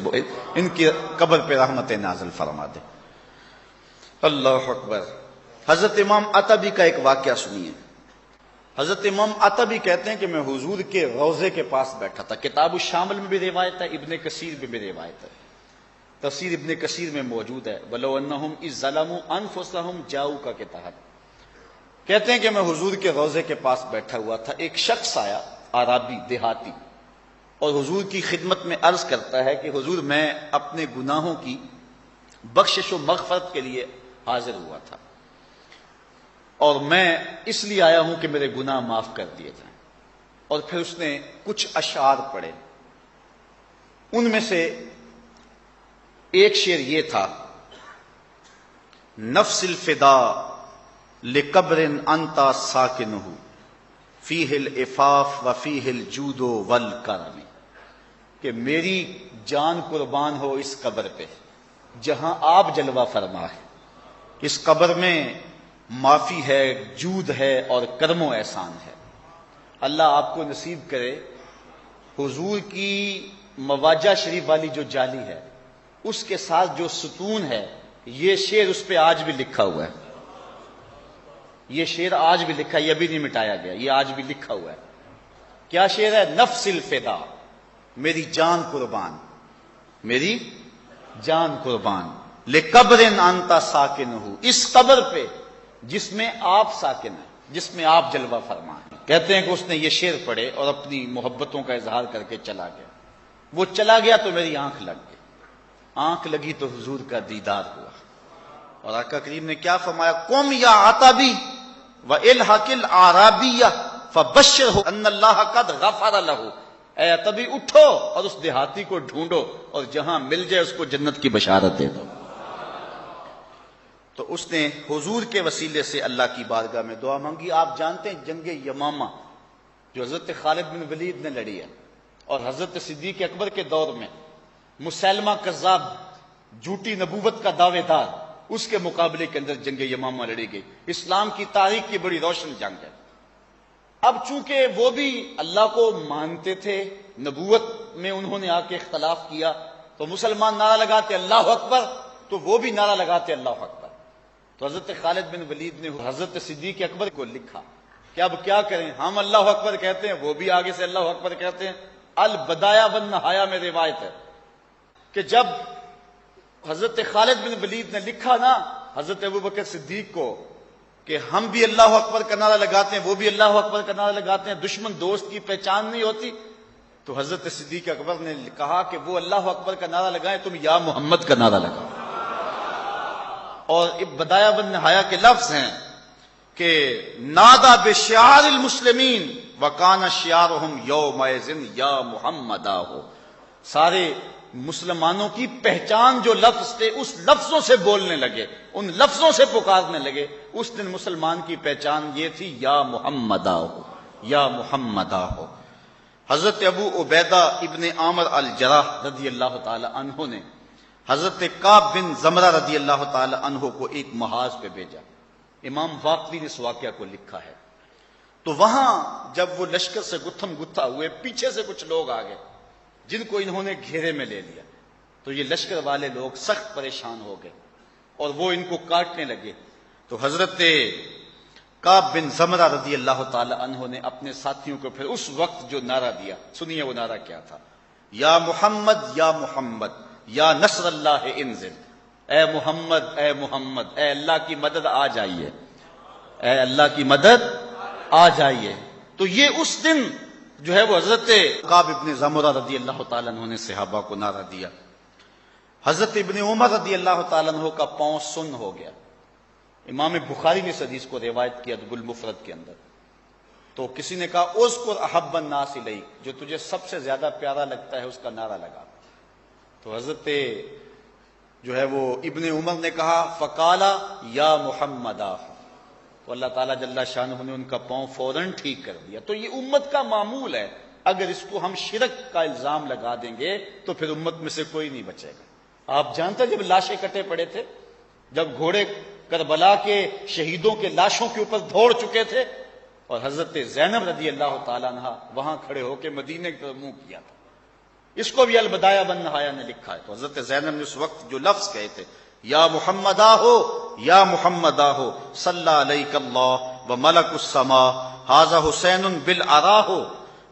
ان کی قبر پہ رحمت نازل فرما دے. اللہ اکبر. حضرت امام عتبی کا ایک واقعہ سنیے. حضرت امام عتبی کہتے ہیں کہ میں حضور کے روضے کے پاس بیٹھا تھا. کتاب الشامل میں بھی روایت ہے، ابن کثیر میں بھی روایت ہے، تفسیر ابن کثیر میں موجود ہے. وَلَوْ أَنَّهُمْ إِذْ ظَلَمُوا أَنفُسَهُمْ جَاءُوكَ کے تحت کہتے ہیں کہ میں حضور کے روضے کے پاس بیٹھا ہوا تھا. ایک شخص آیا، عربی دیہاتی، اور حضور کی خدمت میں عرض کرتا ہے کہ حضور میں اپنے گناہوں کی بخشش و مغفرت کے لیے حاضر ہوا تھا، اور میں اس لیے آیا ہوں کہ میرے گناہ معاف کر دیے جائیں. اور پھر اس نے کچھ اشعار پڑھے. ان میں سے ایک شعر یہ تھا، نفس الفدا لقبر انت ساکنہ فیہ العفاف وفیہ الجود والکرم، کہ میری جان قربان ہو اس قبر پہ جہاں آپ جلوہ فرما ہے. اس قبر میں معافی ہے، جود ہے اور کرم و احسان ہے. اللہ آپ کو نصیب کرے حضور کی مواجہ شریف والی جو جالی ہے اس کے ساتھ جو ستون ہے، یہ شعر اس پہ آج بھی لکھا ہوا ہے. یہ شعر آج بھی لکھا ہے، یہ بھی نہیں مٹایا گیا، یہ آج بھی لکھا ہوا ہے. کیا شعر ہے؟ نفس الفدا، میری جان قربان، میری جان قربان، لقبر انت ساکنہ، اس قبر پہ جس میں آپ ساکن ہیں، جس میں آپ جلوہ فرما ہیں. کہتے ہیں کہ اس نے یہ شعر پڑھے اور اپنی محبتوں کا اظہار کر کے چلا گیا. وہ چلا گیا تو میری آنکھ لگ گئی، آنکھ لگی تو حضور کا دیدار ہوا. اور آقا کریم نے کیا فرمایا؟ قم یا عتبی والحق الاعرابی فبشرہ ان اللہ قد غفر لہ، اے عتبی اٹھو اور اس دیہاتی کو ڈھونڈو اور جہاں مل جائے اس کو جنت کی بشارت دے دو. تو اس نے حضور کے وسیلے سے اللہ کی بارگاہ میں دعا مانگی. آپ جانتے ہیں جنگ یمامہ جو حضرت خالد بن ولید نے لڑی ہے، اور حضرت صدیق اکبر کے دور میں مسیلمہ کذاب جھوٹی نبوت کا دعوے دار، اس کے مقابلے کے اندر جنگ یمامہ لڑی گئی. اسلام کی تاریخ کی بڑی روشن جنگ ہے. اب چونکہ وہ بھی اللہ کو مانتے تھے، نبوت میں انہوں نے آ کے اختلاف کیا، تو مسلمان نعرہ لگاتے اللہ اکبر، تو وہ بھی نعرہ لگاتے اللہ اکبر. تو حضرت خالد بن ولید نے حضرت صدیق اکبر کو لکھا کہ اب کیا کریں، ہم اللہ اکبر کہتے ہیں، وہ بھی آگے سے اللہ اکبر کہتے ہیں. البدایہ والنہایہ میں روایت ہے کہ جب حضرت خالد بن ولید نے لکھا نا حضرت ابوبکر صدیق کو کہ ہم بھی اللہ اکبر کا نعرہ لگاتے ہیں، وہ بھی اللہ اکبر کا نعرہ لگاتے ہیں، دشمن دوست کی پہچان نہیں ہوتی، تو حضرت صدیق اکبر نے کہا کہ وہ اللہ اکبر کا نعرہ لگائیں، تم یا محمد کا نعرہ لگاؤ. اور بدایہ والنہایہ کے لفظ ہیں کہ نادا بشعار المسلمین وکان شعارہم یومئذ یا محمدا ہو، سارے مسلمانوں کی پہچان جو لفظ تھے اس لفظوں سے بولنے لگے، ان لفظوں سے پکارنے لگے۔ اس دن مسلمان کی پہچان یہ تھی یا محمدا ہو، یا محمدا ہو۔ حضرت ابو عبیدہ ابن عامر الجراح رضی اللہ تعالی عنہ نے حضرت کعب بن زمرہ رضی اللہ تعالی عنہ کو ایک محاذ پہ بھیجا۔ امام واقفی نے اس واقعہ کو لکھا ہے۔ تو وہاں جب وہ لشکر سے گتھم گتھا ہوئے، پیچھے سے کچھ لوگ آ گئے جن کو انہوں نے گھیرے میں لے لیا، تو یہ لشکر والے لوگ سخت پریشان ہو گئے اور وہ ان کو کاٹنے لگے۔ تو حضرت کعب بن زمرہ رضی اللہ تعالی عنہ نے اپنے ساتھیوں کو پھر اس وقت جو نعرہ دیا، سنیے وہ نعرہ کیا تھا، یا محمد یا محمد یا نصر اللہ انزل، اے محمد اے محمد، اے اللہ کی مدد آ جائیے، اے اللہ کی مدد آ جائیے۔ تو یہ اس دن جو ہے وہ حضرت کعب ابن زمرہ رضی اللہ تعالیٰ عنہ نے صحابہ کو نعرہ دیا۔ حضرت ابن عمر رضی اللہ تعالیٰ عنہ کا پاؤں سن ہو گیا۔ امام بخاری نے اس حدیث کو روایت کیا ادب المفرد کے اندر۔ تو کسی نے کہا اذکر احب الناس الیک، جو تجھے سب سے زیادہ پیارا لگتا ہے اس کا نعرہ لگا۔ تو حضرت جو ہے وہ ابن عمر نے کہا فقالا یا محمدا، تو اللہ تعالیٰ جل شانہ نے ان کا پاؤں فوراً ٹھیک کر دیا۔ تو یہ امت کا معمول ہے، اگر اس کو ہم شرک کا الزام لگا دیں گے تو پھر امت میں سے کوئی نہیں بچے گا۔ آپ جانتے جب لاشیں کٹے پڑے تھے، جب گھوڑے کربلا کے شہیدوں کے لاشوں کے اوپر دوڑ چکے تھے اور حضرت زینب رضی اللہ تعالیٰ عنہ وہاں کھڑے ہو کے مدینے کی طرف منہ کیا تھا، اس کو بھی البدایہ بن نہایا نے لکھا ہے۔ تو حضرت زینب نے اس وقت جو لفظ کہے تھے یا محمدا ہو یا محمدا ہو صلی علیک اللہ و ملک السماء ھذا حسین بالعرا ہو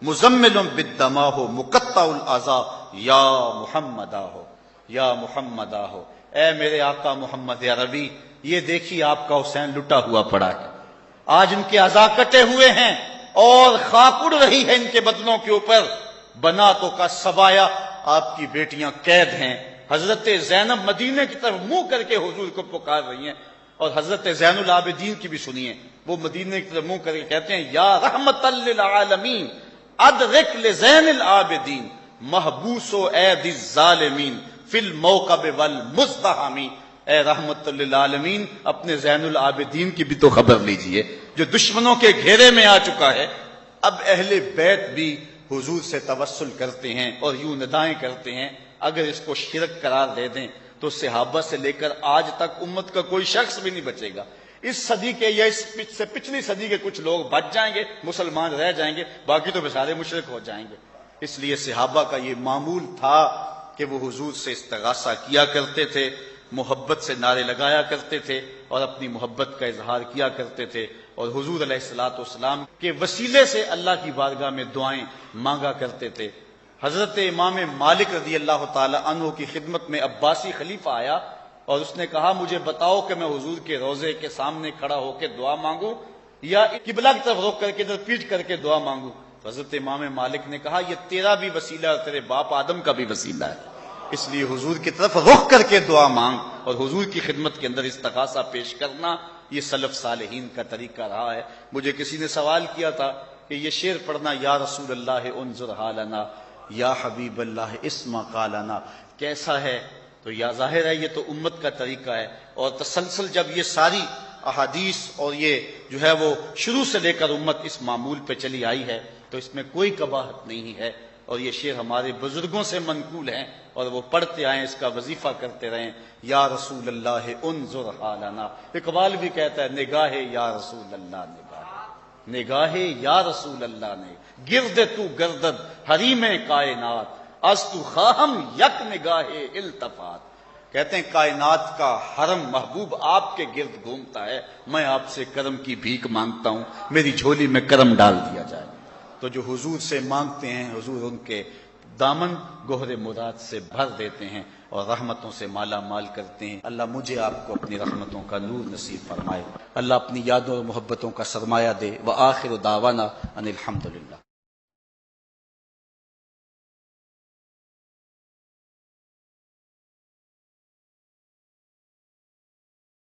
مزمل بالدما ہو مقطع الاعضاء یا محمدا ہو یا محمدا ہو، اے میرے آقا محمد عربی، یہ دیکھیے آپ کا حسین لٹا ہوا پڑا ہے، آج ان کے اعضاء کٹے ہوئے ہیں اور خاک اڑ رہی ہے ان کے بدنوں کے اوپر، بناتوں کا سبایا آپ کی بیٹیاں قید ہیں۔ حضرت زینب مدینے کی طرف منہ کر کے حضور کو پکار رہی ہیں، اور حضرت زین العابدین کی بھی سنیے، وہ مدینے کی طرف منہ کر کے کہتے ہیں یا رحمت للعالمین ادرک لزین العابدین محبوس و عید الظالمین فی الموقب والمزدحمی، اے رحمت للعالمین اپنے زین العابدین کی بھی تو خبر لیجئے جو دشمنوں کے گھیرے میں آ چکا ہے۔ اب اہل بیت بھی حضور سے توسل کرتے ہیں اور یوں ندائیں کرتے ہیں، اگر اس کو شرک قرار دے دیں تو صحابہ سے لے کر آج تک امت کا کوئی شخص بھی نہیں بچے گا۔ اس صدی کے یا اس سے پچھلی صدی کے کچھ لوگ بچ جائیں گے، مسلمان رہ جائیں گے، باقی تو بیچارے مشرک ہو جائیں گے۔ اس لیے صحابہ کا یہ معمول تھا کہ وہ حضور سے استغاثہ کیا کرتے تھے، محبت سے نعرے لگایا کرتے تھے اور اپنی محبت کا اظہار کیا کرتے تھے، اور حضور علیہ الصلوۃ والسلام کے وسیلے سے اللہ کی بارگاہ میں دعائیں مانگا کرتے تھے۔ حضرت امام مالک رضی اللہ تعالی عنہ کی خدمت میں عباسی خلیفہ آیا اور اس نے کہا مجھے بتاؤ کہ میں حضور کے روضے کے سامنے کھڑا ہو کے دعا مانگوں یا قبلہ کی طرف رخ کر کے ادھر پیٹ کر کے دعا مانگوں؟ حضرت امام مالک نے کہا یہ تیرا بھی وسیلہ اور تیرے باپ آدم کا بھی وسیلہ ہے، اس لیے حضور کی طرف رخ کر کے دعا مانگ، اور حضور کی خدمت کے اندر استغاثہ پیش کرنا یہ سلف صالحین کا طریقہ رہا ہے۔ مجھے کسی نے سوال کیا تھا کہ یہ شعر پڑھنا یا رسول اللہ انظر حالنا یا حبیب اللہ اسمع قالنا کیسا ہے؟ تو یا ظاہر ہے یہ تو امت کا طریقہ ہے، اور تسلسل جب یہ ساری احادیث اور یہ جو ہے وہ شروع سے لے کر امت اس معمول پہ چلی آئی ہے تو اس میں کوئی قباحت نہیں ہے، اور یہ شعر ہمارے بزرگوں سے منقول ہیں اور وہ پڑھتے آئیں، اس کا وظیفہ کرتے رہیں، یا رسول اللہ انظر حالنا۔ اقبال بھی کہتا ہے نگاہ یا رسول اللہ نگاہ یا رسول اللہ نے گرد تو گردد حریم کائنات از تو خواہم یک نگاہ التفات۔ کہتے ہیں کائنات کا حرم محبوب آپ کے گرد گھومتا ہے، میں آپ سے کرم کی بھیک مانگتا ہوں، میری جھولی میں کرم ڈال دیا جائے۔ تو جو حضور سے مانگتے ہیں حضور ان کے دامن گوہر مراد سے بھر دیتے ہیں اور رحمتوں سے مالا مال کرتے ہیں۔ اللہ مجھے آپ کو اپنی رحمتوں کا نور نصیب فرمائے، اللہ اپنی یادوں اور محبتوں کا سرمایہ دے۔ وآخر دعوانا ان الحمدللہ۔